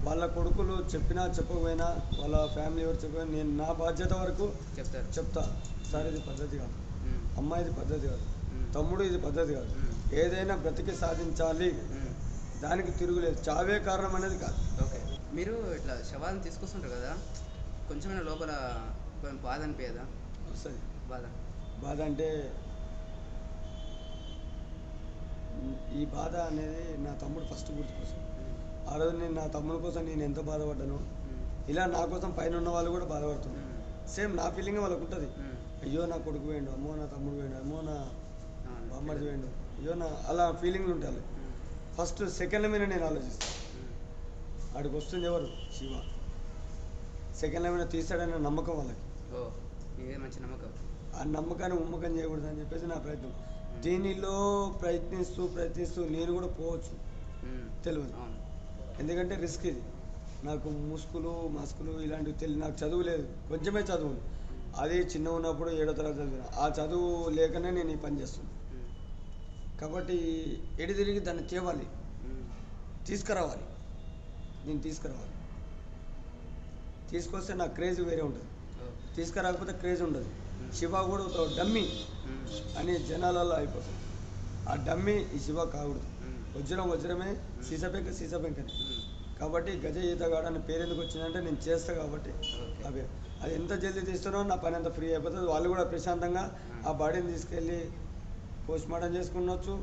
వాళ్ళ కొడుకులు చెప్పినా చెప్పకపోయినా వాళ్ళ ఫ్యామిలీ ఎవరు చెప్పినా నేను నా బాధ్యత వరకు చెప్తా. సార్ ఇది పద్ధతి కాదు, అమ్మ ఇది పద్ధతి కాదు, తమ్ముడు ఇది పద్ధతి కాదు. ఏదైనా బ్రతికి సాధించాలి, దానికి తిరుగులేదు. చావే కారణం అనేది కాదు. ఓకే. మీరు ఇట్లా శవాలను తీసుకొస్తుంటారు కదా, కొంచెమైనా లోపల కొంచెం బాధ అనిపించదా? వస్తుంది బాధ అంటే ఈ బాధ అనేది నా తమ్ముడు ఫస్ట్ గుర్తుకొస్తుంది. ఆ రోజు నేను నా తమ్ముని కోసం నేను ఎంత బాధపడ్డాను, ఇలా నా కోసం పైన ఉన్న వాళ్ళు కూడా బాధపడుతున్నారు. సేమ్ నా ఫీలింగ్ వాళ్ళకు ఉంటుంది. అయ్యో నా కొడుకు వేయండు, అమ్మో నా తమ్ముడు వేయండు, అమ్మో నా బామ్మడిది వేయండు, అయ్యో నా అలా ఫీలింగ్లు ఉంటాయి వాళ్ళకి. ఫస్ట్ సెకండ్ల మీద నేను ఆలోచిస్తాను. ఆడికి వస్తుంది ఎవరు? శివ. సెకండ్ల మీద తీస్తాడనే నమ్మకం వాళ్ళకి. ఓ ఇదే మంచి నమ్మకం. ఆ నమ్మకాన్ని ఉమ్మకం చేయకూడదు అని చెప్పేసి నా ప్రయత్నం. దీనిలో ప్రయత్నిస్తూ నేను కూడా పోవచ్చు, తెలియదు. అవును. ఎందుకంటే రిస్క్ ఇది. నాకు ముసుకులు మస్కులు ఇలాంటివి తెలియదు. నాకు చదువు లేదు, కొంచెమే చదువు ఉంది. అది చిన్న ఉన్నప్పుడు 7వ తరగతి చదివిన. ఆ చదువు లేకనే నేను ఈ పని చేస్తున్నాను. కాబట్టి ఎడి తిరిగి దాన్ని తేవాలి, తీసుకురావాలి. నేను తీసుకురావాలి. తీసుకొస్తే నా క్రేజ్ వేరే ఉంటుంది, తీసుకురాకపోతే క్రేజ్ ఉండదు. శివ కూడా ఒక డమ్మీ అని జనాలలో అయిపోతుంది. ఆ డమ్మీ ఈ శివ కాకూడదు. వజ్రమే, సీసపెంకనే. కాబట్టి గజ ఈతగాడు అనే పేరు ఎందుకు వచ్చిందంటే నేను చేస్తా కాబట్టి. అవి అది ఎంత జల్దీ తీస్తానో నా పని అంత ఫ్రీ అయిపోతుంది. వాళ్ళు కూడా ప్రశాంతంగా ఆ బాడీని తీసుకెళ్ళి పోస్ట్ మార్టం చేసుకునొచ్చు.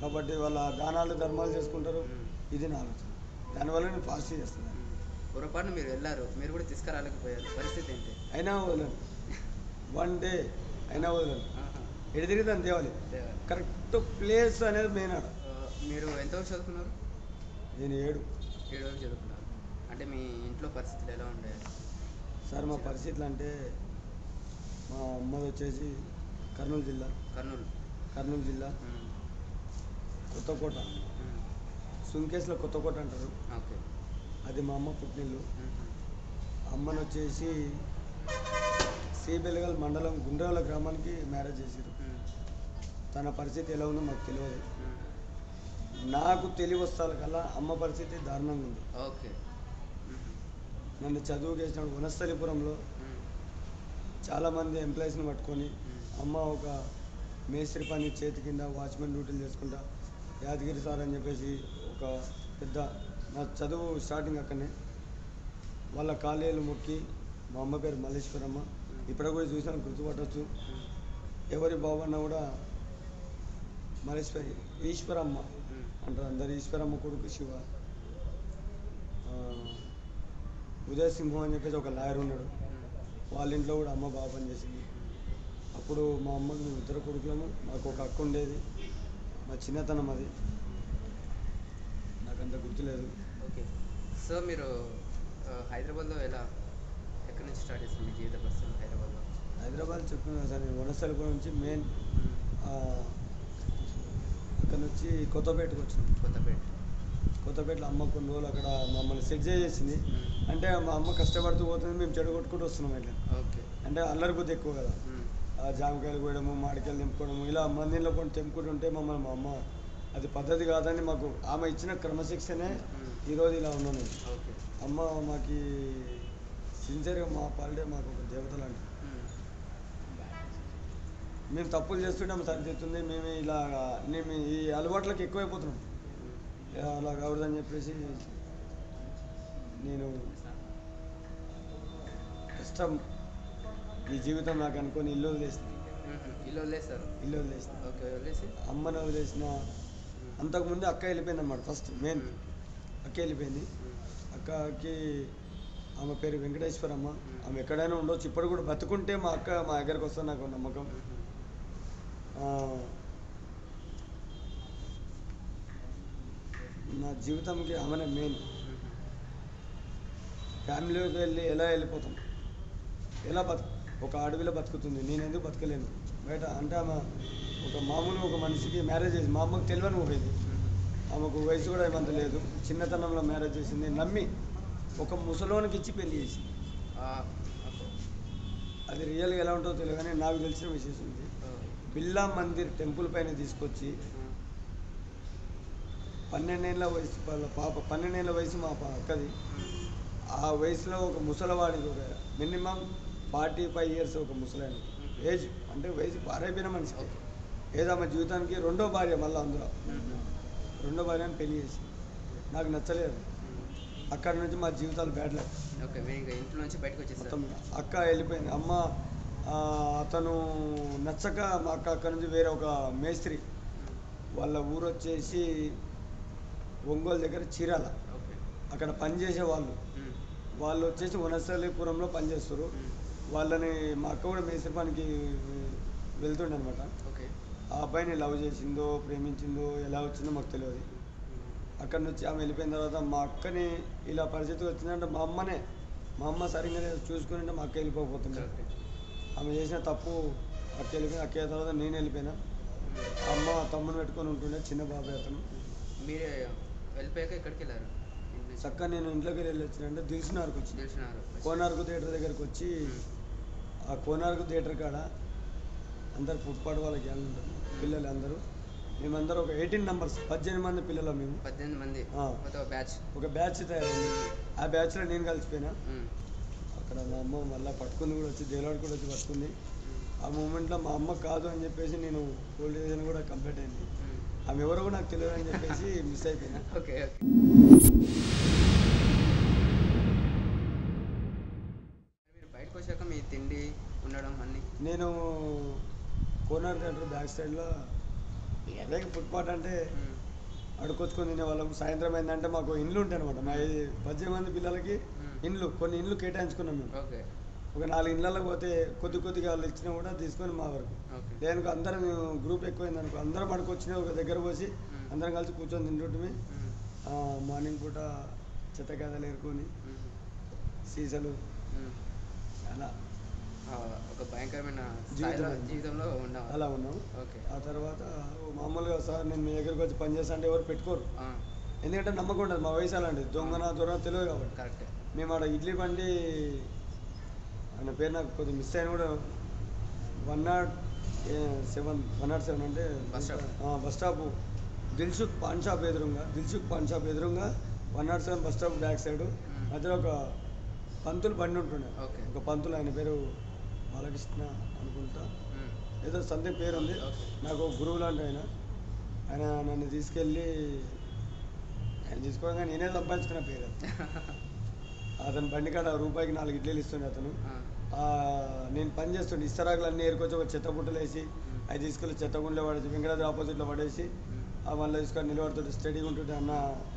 కాబట్టి వాళ్ళ దానాలు ధర్మాలు చేసుకుంటారు. ఇది నా ఆలోచన. దానివల్ల నేను ఫాస్ట్ చేస్తున్నాను. పొరపాటున మీరు వెళ్ళారు, మీరు కూడా తీసుకురాలేకపోయారు, పరిస్థితి ఏంటి? అయినా వదలను, 1 డే అయినా వదలను. ఎడి తిరిగి దాన్ని తేవాలి. కరెక్ట్ ప్లేస్ అనేది మెయిన్ ఆడ. మీరు ఎంతవరకు చదువుకున్నారు? నేను 7 వరకు చదువుకున్నారు. అంటే మీ ఇంట్లో పరిస్థితులు ఎలా ఉండే? సార్ మా పరిస్థితులు అంటే మా అమ్మది వచ్చేసి కర్నూలు జిల్లా కొత్తకోట, సుంకేశ్లో కొత్తకోట అంటారు. ఓకే. అది మా అమ్మ పుట్టినిల్లు. అమ్మను వచ్చేసి శ్రీబెలగల్ మండలం గుండ్రాల గ్రామానికి మ్యారేజ్ చేశారు. తన పరిస్థితి ఎలా ఉందో మాకు తెలియదు. నాకు తెలివి వస్తాల కల్లా అమ్మ పరిస్థితి దారుణంగా ఉంది. ఓకే. నన్ను చదువుకు వేసినప్పుడు వనస్థలిపురంలో చాలామంది ఎంప్లాయీస్ని పట్టుకొని అమ్మ ఒక మేస్త్రి పని చేతి కింద వాచ్మెన్ డ్యూటీలు చేసుకుంటా యాదగిరి సార్ అని చెప్పేసి ఒక పెద్ద, నా చదువు స్టార్టింగ్ అక్కడనే, వాళ్ళ కాలేజీలు మొక్కి. మా అమ్మ పేరు మల్లేశ్వరమ్మ. ఇప్పుడు కూడా చూసినా గుర్తుపట్టవచ్చు. ఎవరి బాబన్న కూడా ఈశ్వరమ్మ అంటారు అందరు. ఈశ్వరమ్మ కొడుకు శివ. ఉదయ్ సింహం అని చెప్పేసి ఒక లాయర్ ఉన్నాడు. వాళ్ళ ఇంట్లో కూడా అమ్మ బాగా పని చేసింది. అప్పుడు మా అమ్మకి మేము 2 కొడుకులము. మాకు ఒక అక్క ఉండేది. మా చిన్నతనం అది, నాకంత గుర్తులేదు. ఓకే. సో మీరు హైదరాబాద్లో ఎక్కడి నుంచి స్టార్ట్ చేస్తారు మీ జీవిత పరిస్థితులు హైదరాబాద్లో? హైదరాబాద్ చెప్తున్నాను సార్. నేను వనస్థలిపురం నుంచి మెయిన్ అక్కడ నుంచి కొత్తపేటకు వచ్చినాం. కొత్తపేటలో అమ్మ కొన్ని రోజులు అక్కడ మమ్మల్ని సెట్ చేసేసింది. అంటే మా అమ్మ కష్టపడుతూ పోతుంది, మేము చెడగొట్టుకుంటూ వస్తున్నాం. ఇట్లా ఓకే. అంటే అల్లరి బుద్ధి ఎక్కువ కదా. జామకాయలు కోయడము, మామిడికాయలు తెంపుకోవడము, ఇలా మందిలో కొన్ని తెంపుకుంటుంటే మమ్మల్ని మా అమ్మ అది పద్ధతి కాదని మాకు ఆమె ఇచ్చిన క్రమశిక్షణే ఈరోజు ఇలా ఉన్నాను. అమ్మ మాకు సిన్సియర్గా మా పాలిడే మాకు ఒక దేవత లాంటిది. మేము తప్పులు చేస్తుంటే ఆమె సరిదిద్దుతుంది. మేము ఈ అలవాట్లకు ఎక్కువైపోతున్నాం. అలా కావద్దని చెప్పేసి నేను కష్టం ఈ జీవితం నాకు అనుకొని ఇల్లు వదిలేసిన. ఓకే. వదిలేసి అమ్మని వదిలేసిన. అంతకుముందు అక్క వెళ్ళిపోయింది అన్నమాట. ఫస్ట్ మెయిన్ అక్క వెళ్ళిపోయింది. అక్కకి ఆమె పేరు వెంకటేశ్వరమ్మ. ఆమె ఎక్కడైనా ఉండొచ్చు, ఇప్పుడు కూడా బతుకుంటే మా అక్క మా దగ్గరకు వస్తుంది, నాకు నమ్మకం. నా జీవితంకి ఆమెనే మెయిన్. ఫ్యామిలీకి ఎలా వెళ్ళిపోతాం, ఒక అడవిలో బతుకుతుంది, నేను ఎందుకు బతకలేను బయట అంటే. ఆమె ఒక మామూలు ఒక మనిషికి మ్యారేజ్ చేసి, మా అమ్మకు తెలియని ఊహేది. ఆమెకు వయసు కూడా ఏమంత లేదు, చిన్నతనంలో మ్యారేజ్ చేసింది. నమ్మి ఒక ముసలోనికి ఇచ్చి పెళ్లి చేసింది. అది రియల్గా ఎలా ఉంటుందో తెలియదు, కానీ నాకు తెలిసిన విశేషం ఉంది. బిర్లా మందిర్ టెంపుల్ పైన తీసుకొచ్చి 12 ఏళ్ళ వయసు వాళ్ళ పాప, 12 ఏళ్ళ వయసు మా అక్కది. ఆ వయసులో ఒక ముసలవాడికి ఒక మినిమం 45 ఇయర్స్ ఒక ముసలాయన ఏజ్, అంటే వయసు పారైపోయిన మనిషికి ఏదో ఆమె జీవితానికి 2వ భార్య, మళ్ళీ అందులో 2వ భార్యని పెళ్లి చేసి నాకు నచ్చలేదు. అక్కడ నుంచి మా జీవితాలు బ్యాడ్ లైఫ్. ఇంట్లో నుంచి బయటకు వచ్చేసారు. మొత్తం అక్క వెళ్ళిపోయింది. అమ్మ అతను నచ్చక మా అక్క నుంచి వేరే ఒక మేస్త్రి, వాళ్ళ ఊరు వచ్చేసి ఒంగోలు దగ్గర చీరాల, అక్కడ పనిచేసే వాళ్ళు వాళ్ళు వచ్చేసి వనస్థలీపురంలో పనిచేస్తారు. వాళ్ళని మా అక్క కూడా మేస్త్రి పనికి వెళ్తుండే అనమాట. ఓకే. ఆ అబ్బాయిని లవ్ చేసిందో ప్రేమించిందో ఎలా వచ్చిందో మాకు తెలియదు. అక్కడ నుంచి ఆమె వెళ్ళిపోయిన తర్వాత మా అక్కని ఇలా పరిస్థితి వచ్చిందంటే మా అమ్మ సరిగ్గా చూసుకుని మా అక్క వెళ్ళిపోతుంది. ఆమె చేసిన తప్పు అక్క వెళ్ళిపోయిన అక్క తర్వాత నేను వెళ్ళిపోయినా. అమ్మ తమ్ముని పెట్టుకొని ఉంటుండే, చిన్న బాబాయ్ అతను. మీరు వెళ్ళిపోయాక ఎక్కడికి వెళ్ళారు? చక్కగా నేను ఇంట్లోకి వెళ్ళి వచ్చినంటే దిల్సునార్కి వచ్చి కోనార్కు థియేటర్ దగ్గరికి వచ్చి ఆ కోనార్కు థియేటర్ కాడ అందరు ఫుట్పాత్ వాళ్ళ గ్యాంగ్ ఉంటారు, పిల్లలు అందరూ. మేమందరూ ఒక 18 నంబర్స్ 18 మంది పిల్లలు మేము. 18 మంది ఒక బ్యాచ్ తయారైంది. ఆ బ్యాచ్లో నేను కలిసిపోయినా. అక్కడ మా అమ్మ మళ్ళీ పట్టుకుంది కూడా వచ్చి దేవాడు కూడా వచ్చి పట్టుకుంది. ఆ మూమెంట్లో మా అమ్మ కాదు అని చెప్పేసి నేను పోలీస్ స్టేషన్ కూడా కంప్లీట్ అయింది. ఆమె ఎవరో కూడా నాకు తెలియదు అని చెప్పేసి మిస్ అయిపోయినా. ఓకే. మీరు బయటకు వచ్చాక మీ తిండి ఉండడం అన్నీ? నేను కోనార్ థియేటర్ బ్యాక్ సైడ్లో అదే ఫుట్పాత్ అంటే అడుకొచ్చుకొని తినేవాళ్ళం. సాయంత్రం అయిందంటే మాకు ఇండ్లు ఉంటాయి అనమాట. మా 18 మంది పిల్లలకి కొన్ని ఇండ్లు కేటాయించుకున్నాం మేము. ఒక 4 ఇళ్ళకి పోతే కొద్దిగా వాళ్ళు ఇచ్చినా కూడా తీసుకొని మా వరకు. దేనికి అందరం గ్రూప్ ఎక్కువైంది అనుకో, అందరం అడుకొచ్చినా ఒక దగ్గర పోసి అందరం కలిసి కూర్చొని తింటుంటే మార్నింగ్ పూట చెత్తకాయలు ఏరుకొని సీసాలు అలా ఒక భయంకరమైన జీవితంలో అలా ఉన్నాం. ఆ తర్వాత మామూలుగా సార్ నేను మీ దగ్గరికి వచ్చి పని చేస్తా అంటే ఎవరు పెట్టుకోరు, ఎందుకంటే నమ్మకం ఉంటుంది. మా వయసు అలాంటిది, దొంగన తెలియదు కాబట్టి. కరెక్ట్. మేము ఆడ ఇడ్లీ బండి ఆయన పేరు నాకు కొద్దిగా మిస్ అయిన కూడా 107 అంటే bus stop Dilsukh pan shop ఎదురుగా 107 బస్ స్టాప్ బ్యాక్ సైడ్ మధ్యలో ఒక పంతులు బండి ఉంటుండే. ఒక పంతులు, ఆయన పేరు బాలకృష్ణ అనుకుంటా, ఏదో సంథింగ్ పేరు ఉంది. నాకు గురువు లాంటి ఆయన నన్ను తీసుకెళ్ళి ఆయన తీసుకోగా నేనే సంపాదించుకున్న పేరు. అతను బండి కాడ రూపాయికి 4 ఇడ్లీలు ఇస్తుండే అతను. నేను పని చేస్తుండే, ఇస్తరాకులు అన్నీ ఏరుకొచ్చి ఒక చెత్త బుట్టలు వేసి అవి తీసుకెళ్ళి చెత్తగుండలో పడేసి వెంకటాద్రి ఆపోజిట్లో పడేసి మళ్ళీ తీసుకొని నిలబడుతుంటే స్టడీగా ఉంటుంటే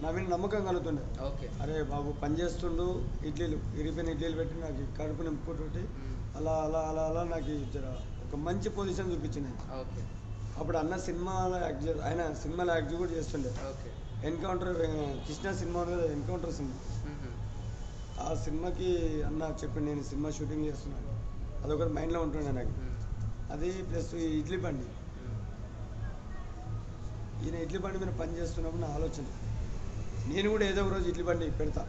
నా మీద నమ్మకం కలుగుతుండే. అరే బాబు పని చేస్తుండు, ఇరిపోయిన ఇడ్లీలు పెట్టి నాకు కడుపు నింపుకుంటుంటే అలా అలా అలా అలా నాకు ఒక మంచి పొజిషన్ చూపించింది. అప్పుడు సినిమాలో ఆయన సినిమాలో యాక్ట్ కూడా చేస్తుండే. ఎన్కౌంటర్ కృష్ణ సినిమా ఉంది కదా, ఎన్కౌంటర్ సినిమా. ఆ సినిమాకి చెప్పి నేను సినిమా షూటింగ్ చేస్తున్నాను, అదొకటి మైండ్లో ఉంటుండే నాకు. అది ప్లస్ ఈ ఇడ్లీ బండి, ఈయన ఇడ్లీ బండి మీద పని చేస్తున్నప్పుడు నా ఆలోచన, నేను కూడా ఏదో ఒక రోజు ఇడ్లీ బండి పెడతా,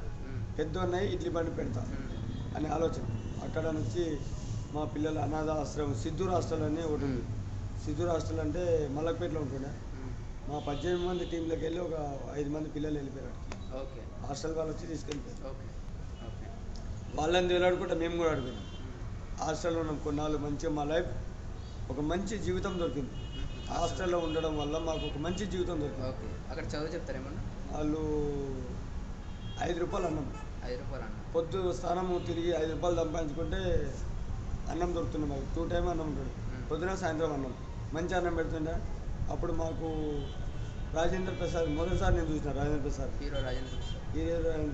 పెద్దన్నయ్య ఇడ్లీ బండి పెడతా అనే ఆలోచన. అక్కడ నుంచి మా పిల్లల అనాథ ఆశ్రమం సిద్ధూర్ హాస్టల్ అని ఒకటి ఉంది. సిద్ధూర్ హాస్టల్ అంటే మల్లక్పేటలో ఉంటుండే. మా 18 మంది టీంలోకి వెళ్ళి ఒక 5 మంది పిల్లలు వెళ్ళిపోయారు. హాస్టల్ వాళ్ళు వచ్చి తీసుకెళ్ళిపోయారు. వాళ్ళని తెలియడుకుంటే మేము కూడా అడిగినాం. హాస్టల్లో ఉన్నాం కొన్నాళ్ళు, మంచిగా మా లైఫ్ ఒక మంచి జీవితం దొరికింది. హాస్టల్లో ఉండడం వల్ల మాకు ఒక మంచి జీవితం దొరికింది. అక్కడ చదువు చెప్తారేమన్నా? వాళ్ళు 5 రూపాయలు అన్నం, పొద్దు స్నానము తిరిగి 5 రూపాయలు సంపాదించుకుంటే అన్నం దొరుకుతుంది మాకు. 2 టైమ్ అన్నం ఉంటుంది, పొద్దున సాయంత్రం అన్నం, మంచి అన్నం పెడుతుండే. అప్పుడు మాకు రాజేంద్ర ప్రసాద్ మొదటిసారి నేను చూసిన, హీరో రాజేంద్ర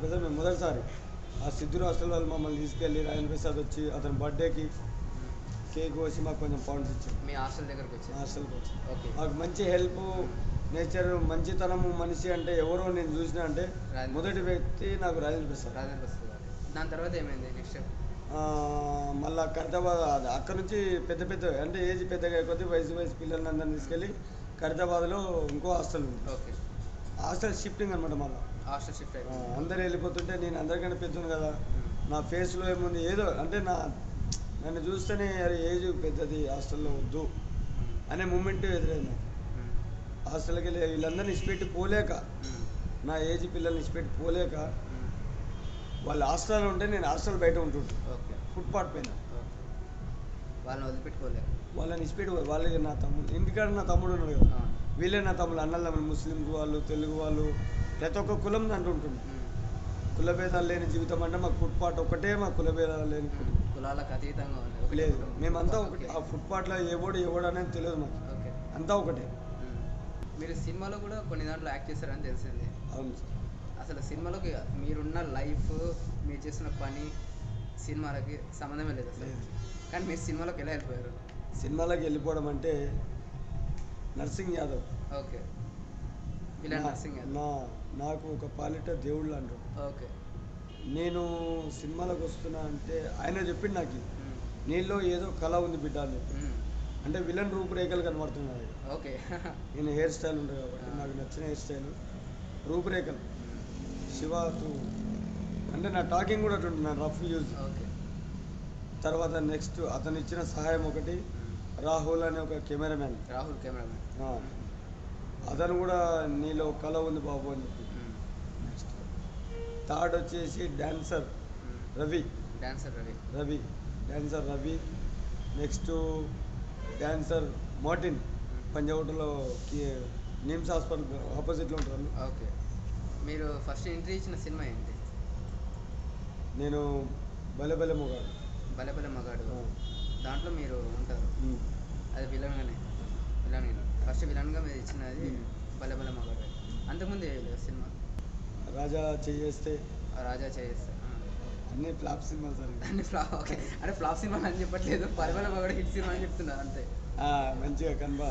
ప్రసాద్ మేము మొదటిసారి ఆ సిద్ధూర్ హాస్టల్ వాళ్ళు మమ్మల్ని తీసుకెళ్ళి రాజేంద్ర ప్రసాద్ వచ్చి అతని బర్త్డేకి కేక్ కోసి మాకు కొంచెం పౌండ్స్ ఇచ్చారు. మీ హాస్టల్కి వచ్చి మాకు మంచి హెల్ప్, నేచర్, మంచితనము, మనిషి అంటే ఎవరో నేను చూసిన అంటే మొదటి వ్యక్తి నాకు రాజేంద్ర ప్రసాద్. దాని తర్వాత ఏమైంది నెక్స్ట్? మళ్ళీ ఖైరతాబాద్, అక్కడ నుంచి పెద్ద అంటే ఏజ్ పెద్దగా కొద్ది వయసు పిల్లల్ని అందరిని తీసుకెళ్ళి ఖైరతాబాద్లో ఇంకో హాస్టల్ ఉంది. హాస్టల్ షిఫ్టింగ్ అనమాట. మళ్ళీ హాస్టల్ షిఫ్ట్ అందరు వెళ్ళిపోతుంటే నేను అందరికన్నా పెద్దను కదా, నా ఫేస్లో ఏముంది ఏదో అంటే నన్ను చూస్తేనే అరే ఏజ్ పెద్దది, హాస్టల్లో వద్దు అనే మూమెంట్ ఎదురైంది. హాస్టల్కి వెళ్ళి వీళ్ళందరినీ ఇచ్చిపెట్టి పోలేక, నా ఏజ్ పిల్లల్ని ఇచ్చిపెట్టి పోలేక వాళ్ళు హాస్టల్లో ఉంటే నేను హాస్టల్ బయట ఉంటుంటే ఫుట్పాత్ పైన వాళ్ళని ఇచ్చిపెట్టి వాళ్ళకి నా తమ్ముడు ఇంటికాడ నా తమ్ముడు ఉన్నాడు కదా, వీళ్ళే నా తమ్ముడు, అన్నలు ముస్లిమ్స్ వాళ్ళు, తెలుగు వాళ్ళు, ప్రతి ఒక్క కులం అంటూ ఉంటుంది. కులభేదాలు లేని జీవితం అంటే మాకు ఫుట్పాత్ ఒకటే, మా కులభేదాలు లేని కులాలకు అతీతంగా లేదు. మేమంతా ఒకటి. ఆ ఫుట్పాత్లో ఎవడు అనేది తెలియదు మాకు, అంతా ఒకటే. మీరు సినిమాలో కూడా కొన్ని దాంట్లో యాక్ట్ చేశారని తెలిసింది. అవును సార్. అసలు సినిమాలోకి మీరున్న లైఫ్, మీరు చేస్తున్న పని సినిమాలకి సంబంధమే లేదు అసలు. లేదు. కానీ మీరు సినిమాలోకి ఎలా వెళ్ళిపోయారు? సినిమాలోకి వెళ్ళిపోవడం అంటే నర్సింగ్ యాదవ్ ఓకే. విలన్ నా- నర్సింగ్ యాదవ్. నాకు ఒక పాలిట దేవుళ్ళు అంటారు. ఓకే. నేను సినిమాలకు వస్తున్నా అంటే ఆయన చెప్పిండు నాకు మ్మ్. నీలో ఏదో కళ ఉంది బిడ్డ అని చెప్పి. మ్మ్. అంటే విలన్ రూపురేఖలు కనబడుతున్నాయి. ఓకే. నేను హెయిర్ స్టైల్ ఉంటుంది కాబట్టి నాకు నచ్చిన హెయిర్ స్టైల్ రూపురేఖలు శివతు అంటే నా టాకింగ్ కూడా అట్లుంటుంది, నా రఫ్ యూజ్. ఓకే. తర్వాత నెక్స్ట్ అతను ఇచ్చిన సహాయం ఒకటి, రాహుల్ అనే ఒక కెమెరామ్యాన్, రాహుల్ కెమెరామెన్. అతను కూడా నీలో కళ ఉంది బాబు అని చెప్పి. థర్డ్ వచ్చేసి dancer Ravi. Dancer Ravi. Ravi dancer Ravi. Next dancer Martin, పంజాగుట్టలో నిమ్స్ హాస్పిటల్ ఆపోజిట్లో ఉంటారు. ఓకే. మీరు ఫస్ట్ ఎంట్రీ ఇచ్చిన సినిమా ఏంటి? నేను భలే భలే మొగాడు. భలే భలే మగాడు. ఆ. దాంట్లో మీరు ఉంటారు, ఉమ్. అది విలన్గానే. ఫస్ట్ విలన్గా మీరు ఇచ్చినది భలే భలే మగాడు. అంతకుముందు ఏ సినిమా? రాజా చేస్తే రాజా చేస్తే. అన్ని ఫ్లాప్ సినిమాలు సార్. అన్ని ఫ్లాప్. ఓకే. అంటే ఫ్లాప్ సినిమాలు అని చెప్పట్లేదు, భలే భలే మగాడు హిట్ సినిమా అని చెప్తున్నారు అంతే. మంచిగా కనబా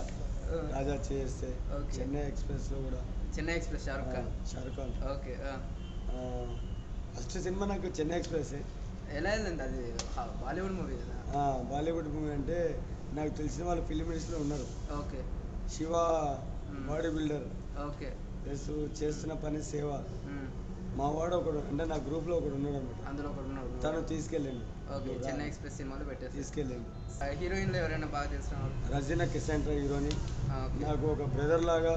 రాజా చేస్తే. ఓకే. చెన్నై ఎక్స్ప్రెస్లో కూడా Chennai express, Shahrukh Khan. Shahrukh Khan. Okay. First cinema నాకు చెన్నై ఎక్స్ప్రెస్. ఎలా వెళ్ళింది అది? బాలీవుడ్ మూవీ కదా. బాలీవుడ్ మూవీ అంటే నాకు తెలిసిన వాళ్ళు ఫిలిం ఇండస్ట్రీలో ఉన్నారు. Okay. Shiva body builder okay. Plus చేస్తున్న పని సేవ. మ్మ్. మా వాడు ఒకడు అంటే నా గ్రూప్లో ఒకడు ఉన్నాడు అనమాట. అందులో ఒకడు ఉన్నాడు. తను తీసుకెళ్ళండి. ఓకే. చెన్నై ఎక్స్ప్రెస్ సినిమాలో పెట్టేసి తీసుకెళ్ళండి. హీరోయిన్లో ఎవరైనా బాగా తెలిసిన వాళ్ళు? రజీనా కిసెంట్రా హీరోని. ఓకే. నాకు ఒక బ్రదర్ లాగా,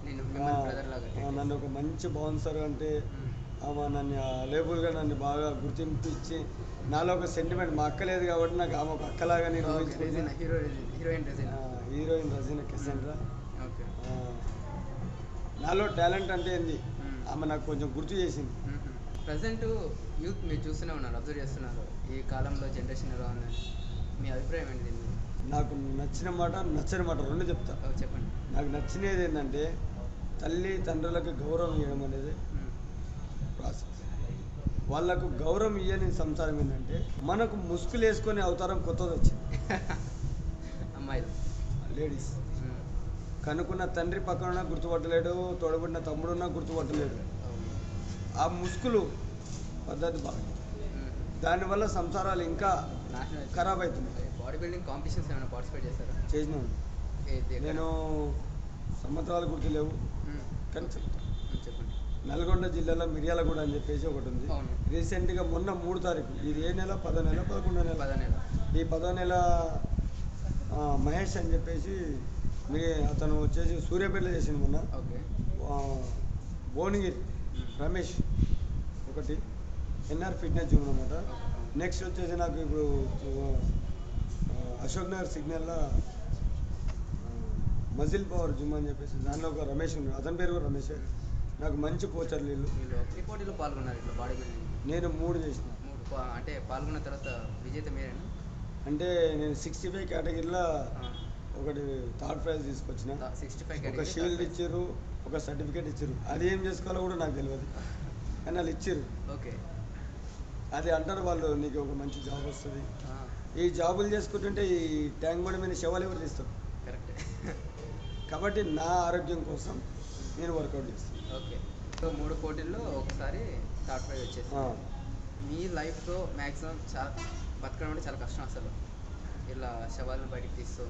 నేను మిమ్మల్ని బ్రదర్ లాగా. నన్ను ఒక మంచి బౌన్సర్ అంటే మ్మ్. ఆమె నన్ను లేబుల్గా నన్ను బాగా గుర్తింపు ఇచ్చి నాలో ఒక సెంటిమెంట్. మా అక్క లేదు కాబట్టి నాకు ఆమె ఒక అక్కలాగా నేను ఓకే. ఊహించుకుంటున్నా. Regina, heroine Regina. Heroine Regina Cassandra. Okay. నాలో టాలెంట్ అంటే ఏంది ఆమె నాకు కొంచెం గుర్తు చేసింది. ప్రజెంట్ యూత్ మీరు చూస్తూనే ఉన్నారు, అబ్జర్వ్ చేస్తున్నారు, ఈ కాలంలో జనరేషన్ ఎలా ఉందని. మీ అభిప్రాయం ఏంటి దీని మీద? నాకు నచ్చిన మాట నచ్చని మాట రెండు చెప్తా. చెప్పండి. నాకు నచ్చినది ఏంటంటే తల్లి తండ్రులకు గౌరవం ఇవ్వడం అనేది ప్రాసెస్. వాళ్ళకు గౌరవం ఇయ్యని సంసారం ఏంటంటే మనకు ముసుగులు వేసుకొని అవతారం కొత్తది వచ్చింది. అమ్మాయిలు, లేడీస్ కనుక్కున్న తండ్రి పక్కన గుర్తుపట్టలేడు, తోడబడిన తమ్ముడున్నా గుర్తుపట్టలేడు. ఆ ముసుగులు పద్ధతి బాగా, దానివల్ల సంసారాలు ఇంకా ఖరాబ్ అవుతున్నాయి. బాడీ బిల్డింగ్ కాంపిటీషన్స్ ఏమైనా పార్టిసిపేట్ చేశారా? చేసినాను నేను. సంవత్సరాలు గుర్తు లేవు కానీ చెప్తా. చెప్పండి. నల్గొండ జిల్లాలో మిర్యాలగూడ అని చెప్పేసి ఒకటి ఉంది. అవును. రీసెంట్గా మొన్న 3 తారీఖు, ఇది ఏ నెల? 10 నెల 11 నెల. 10 నెల. ఈ 10 నెల మహేష్ అని చెప్పేసి అతను వచ్చేసి సూర్యాపేటలో చేసింది మొన్న. ఓకే. భువనగిరి రమేష్ ఒకటి, ఎన్ఆర్ ఫిట్నెస్ జిమ్ అనమాట. నెక్స్ట్ వచ్చేసి నాకు ఇప్పుడు అశోక్ నగర్ సిగ్నల్లో మజిల్ పవర్ జిమ్ అని చెప్పేసి దానిలో ఒక రమేష్ ఉన్నాడు, అతని పేరు కూడా రమేష్. నాకు మంచి కోచర్లు వీళ్ళు. మీరు ఈ పోటీలో పాల్గొన్నారు ఇట్లా బాడీ బిల్డింగ్? నేను 3 చేసిన. అంటే పాల్గొన్న తర్వాత విజేత మీరేనా? అంటే నేను 65 కేటగిరీలో ఒకటి థర్డ్ ప్రైజ్ తీసుకొచ్చిన. 65 ఒక షీల్డ్ ఇచ్చారు, ఒక సర్టిఫికేట్ ఇచ్చారు. అది ఏం చేసుకోవాలో కూడా నాకు తెలియదు కానీ వాళ్ళు ఇచ్చారు. ఓకే. అది అంటారు వాళ్ళు, నీకు ఒక మంచి జాబ్ వస్తుంది. ఈ జాబులు చేసుకుంటుంటే ఈ ట్యాంక్ బండ్ మీద శవాలు ఎవరు తీస్తారు? కరెక్ట్. కాబట్టి నా ఆరోగ్యం కోసం నేను వర్కౌట్ చేస్తాను. ఓకే. 3 పోటీల్లో ఒకసారి థర్డ్ ప్రైజ్ వచ్చేసి మీ లైఫ్లో మ్యాక్సిమం బతకడం అంటే చాలా కష్టం అసలు. ఇలా శవాలను బయటికి తీస్తూ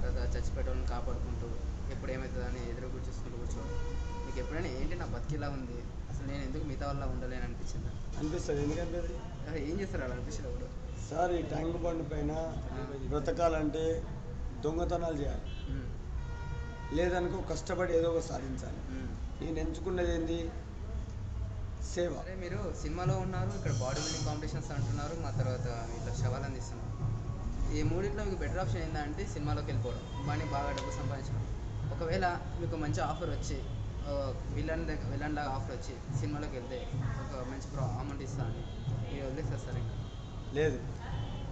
లేదా చచ్చిపోయేటోళ్ళని కాపాడుకుంటూ ఎప్పుడు ఏమవుతుందని ఎదురు చూసుకుంటూ కూర్చోవాలి. మీకు ఎప్పుడైనా ఏంటి నా బతికిలా ఉంది, అసలు నేను ఎందుకు మిగతా వల్ల ఉండలేని అనిపించిందా? అనిపిస్తుంది. ఎందుకంటే ఏం చేస్తారు అలా అనిపించింది అప్పుడు? సార్ ఈ ట్యాంక్ బండ్ పైన బ్రతకాలంటే దొంగతనాలు చేయాలి, లేదనుకో కష్టపడి ఏదో ఒకటి సాధించాలి. నేను ఎంచుకున్నది ఏంది? సేవ. అరే మీరు సినిమాలో ఉన్నారు, ఇక్కడ బాడీ బిల్డింగ్ కాంపిటీషన్స్ అంటున్నారు, మా తర్వాత ఇట్లా శవాలు అందిస్తున్నారు. ఈ మూడిట్లో మీకు బెటర్ ఆప్షన్ ఏంటంటే సినిమాలోకి వెళ్ళిపోవడం, మనీ బాగా డబ్బు సంపాదించడం. ఒకవేళ మీకు మంచి ఆఫర్ వచ్చి విలన్ లాగా ఆఫర్ వచ్చి సినిమాలోకి వెళ్తే ఒక మంచి అమౌంట్ ఇస్తాను మీరు వదిలేస్తారు సార్? ఇంకా లేదు.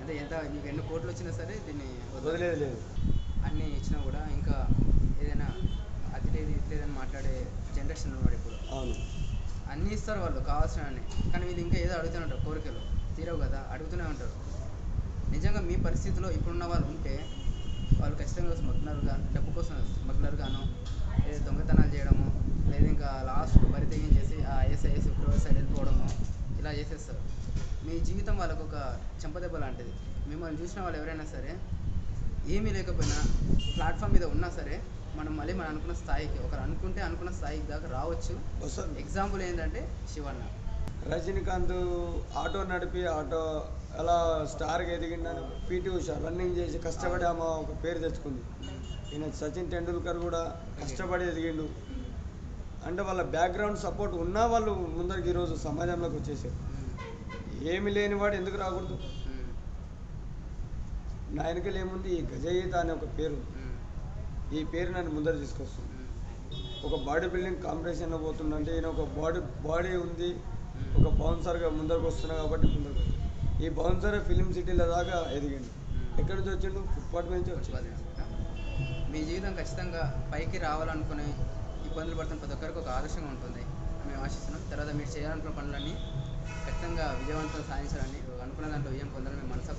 అంటే ఎంత మీకు ఎన్ని కోట్లు వచ్చినా సరే దీన్ని వదిలేదు. లేదు. అన్నీ ఇచ్చినా కూడా ఇంకా ఏదైనా అది లేదు ఇది లేదని మాట్లాడే జనరేషన్ ఉన్నాడు ఇప్పుడు. అవును. అన్నీ ఇస్తారు వాళ్ళు కావాల్సినవన్నీ, కానీ వీళ్ళు ఇంకా ఏదో అడుగుతూనే ఉంటారు, కోరికలు తీరవు కదా, అడుగుతూనే ఉంటారు. నిజంగా మీ పరిస్థితిలో ఇప్పుడున్న వాళ్ళు ఉంటే వాళ్ళు ఖచ్చితంగా స్మగ్లర్గా, డబ్బు కోసం స్మగ్లర్గాను, లేదా దొంగతనాలు చేయడము, లేదా ఇంకా లాస్ట్ బరి తెగించేసి ఆ ఐఎస్ఐఎస్ ఉగ్రవాద సైడ్ వెళ్ళిపోవడము, ఇలా చేసేస్తారు. మీ జీవితం వాళ్ళకు ఒక చెంపదెబ్బ లాంటిది. మిమ్మల్ని చూసిన వాళ్ళు ఎవరైనా సరే ఏమీ లేకపోయినా ప్లాట్ఫామ్ మీద ఉన్నా సరే మనం మళ్ళీ మనం అనుకున్న స్థాయికి, ఒకరు అనుకున్న స్థాయికి దాకా రావచ్చు. వస్తారు. ఎగ్జాంపుల్ ఏంటంటే శివన్న. రజనీకాంత్ ఆటో నడిపి ఆటో ఎలా స్టార్గా ఎదిగిండని పీటీ ఉషా రన్నింగ్ చేసి కష్టపడి ఆమె ఒక పేరు తెచ్చుకుంది. ఈయన సచిన్ టెండూల్కర్ కూడా కష్టపడి ఎదిగిండు. అంటే వాళ్ళ బ్యాక్గ్రౌండ్ సపోర్ట్ ఉన్నా వాళ్ళు ముందరికి ఈరోజు సమాజంలోకి వచ్చేసారు. ఏమి లేనివాడు ఎందుకు రాకూడదు? నా వెనకలు ఏముంది, ఈ గజయిత అనే ఒక పేరు, ఈ పేరు నన్ను ముందర తీసుకొస్తుంది. ఒక బాడీ బిల్డింగ్ కాంపిటీషన్లో పోతుందంటే ఈయన ఒక బాడీ ఉంది, ఒక బౌన్సర్గా ముందరకు వస్తున్నా కాబట్టి ముందరకు. ఈ బౌన్సర్ ఫిలిం సిటీల దాకా ఎదిగిండు. ఎక్కడి నుంచి వచ్చిండు? ఫుట్పాత్ నుంచి వచ్చింది. మీ జీవితం ఖచ్చితంగా పైకి రావాలనుకునే ఇబ్బందులు పడుతున్న ప్రతి ఒక్కరికి ఒక ఆదర్శంగా ఉంటుంది మేము ఆశిస్తున్నాం. తర్వాత మీరు చేయాలనుకున్న పనులన్నీ ఖచ్చితంగా విజయవంతం సాధించాలని, అనుకున్న దాంట్లో విజయం పొందాలని మేము మనసు